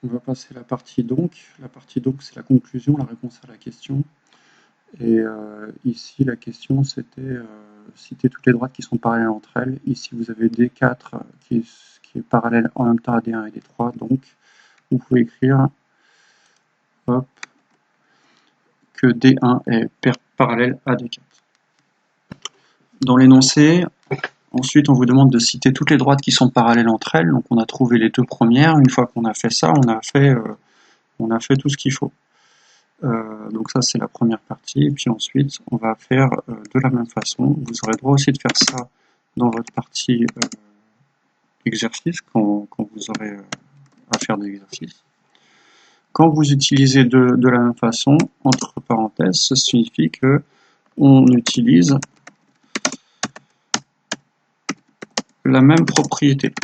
On va passer à la partie donc. La partie donc, c'est la conclusion, la réponse à la question. Et ici, la question, c'était citer toutes les droites qui sont parallèles entre elles. Ici, vous avez D4 qui est parallèle en même temps à D1 et D3. Donc, vous pouvez écrire hop, que D1 est parallèle à D4. Dans l'énoncé, ensuite, on vous demande de citer toutes les droites qui sont parallèles entre elles. Donc, on a trouvé les deux premières. Une fois qu'on a fait ça, on a fait tout ce qu'il faut. Donc ça, c'est la première partie. Et puis ensuite, on va faire de la même façon. Vous aurez le droit aussi de faire ça dans votre partie exercice, quand vous aurez à faire des exercices. Quand vous utilisez de la même façon, entre parenthèses, ça signifie que on utilise la même propriété.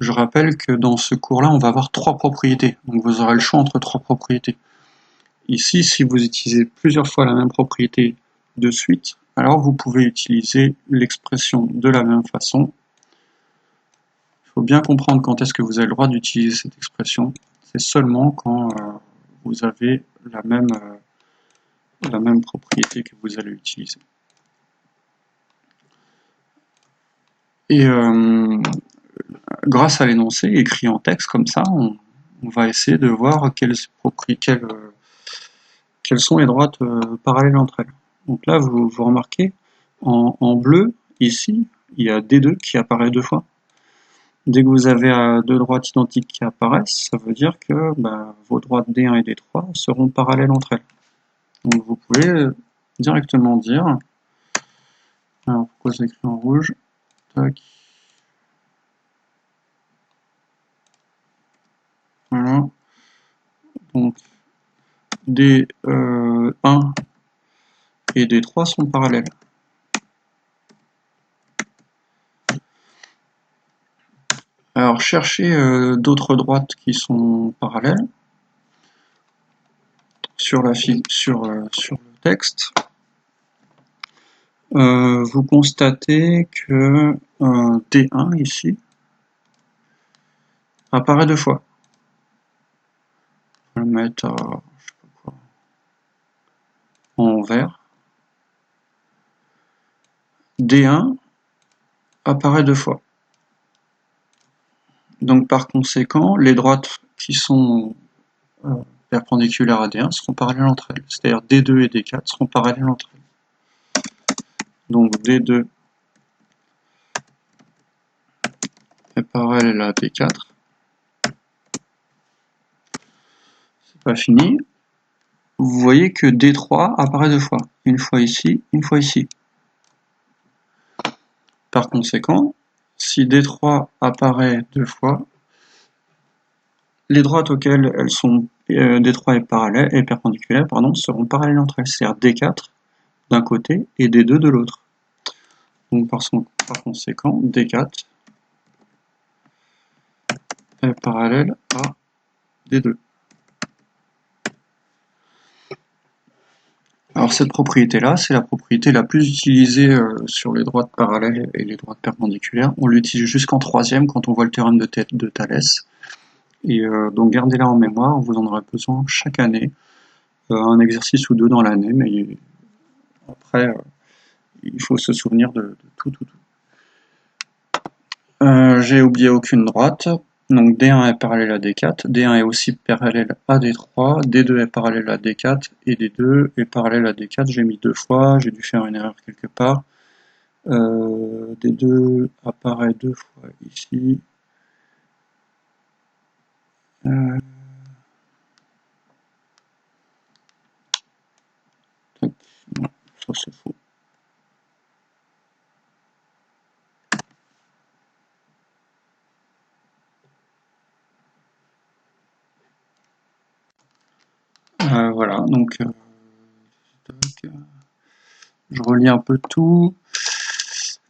Je rappelle que dans ce cours-là, on va avoir trois propriétés. Donc vous aurez le choix entre trois propriétés. Ici, si vous utilisez plusieurs fois la même propriété de suite, alors vous pouvez utiliser l'expression de la même façon. Il faut bien comprendre quand est-ce que vous avez le droit d'utiliser cette expression. C'est seulement quand vous avez la même propriété que vous allez utiliser. Et grâce à l'énoncé écrit en texte comme ça, on va essayer de voir quelles sont les droites parallèles entre elles. Donc là, vous remarquez, en bleu, ici, il y a D2 qui apparaît deux fois. Dès que vous avez deux droites identiques qui apparaissent, ça veut dire que vos droites D1 et D3 seront parallèles entre elles. Donc vous pouvez directement dire, alors pourquoi c'est écrit en rouge, tac, voilà, donc D1 et D3 sont parallèles. Alors cherchez d'autres droites qui sont parallèles sur le texte. Vous constatez que D1 ici apparaît deux fois. Je vais le mettre en vert. D1 apparaît deux fois. Donc par conséquent, les droites qui sont perpendiculaires à D1 seront parallèles entre elles. C'est-à-dire D2 et D4 seront parallèles entre elles. Donc D2 est parallèle à D4. C'est pas fini. Vous voyez que D3 apparaît deux fois. Une fois ici, une fois ici. Par conséquent, si D3 apparaît deux fois, les droites auxquelles elles sont D3 est perpendiculaire, seront parallèles entre elles, c'est-à-dire D4 d'un côté et D2 de l'autre. Donc par conséquent, D4 est parallèle à D2. Alors cette propriété-là, c'est la propriété la plus utilisée sur les droites parallèles et les droites perpendiculaires. On l'utilise jusqu'en troisième quand on voit le théorème de Thalès. Et donc gardez-la en mémoire, vous en aurez besoin chaque année, un exercice ou deux dans l'année, mais après, il faut se souvenir de tout. J'ai oublié aucune droite, donc D1 est parallèle à D4, D1 est aussi parallèle à D3, D2 est parallèle à D4, et D2 est parallèle à D4, j'ai mis deux fois, j'ai dû faire une erreur quelque part. D2 apparaît deux fois ici. Non, ça c'est faux. Voilà, donc je relis un peu tout.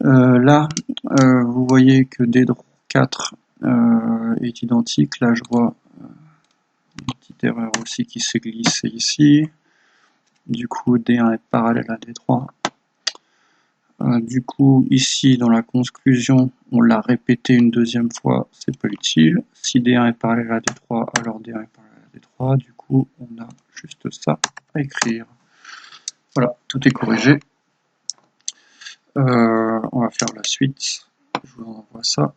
Là, vous voyez que D4 est identique. Là, je vois une petite erreur aussi qui s'est glissée ici. Du coup, D1 est parallèle à D3. Du coup, ici, dans la conclusion, on l'a répété une deuxième fois, c'est pas utile. Si D1 est parallèle à D3, alors D1 est parallèle à D3. Du coup, on a juste ça à écrire. Voilà, tout est corrigé. On va faire la suite. Je vous envoie ça.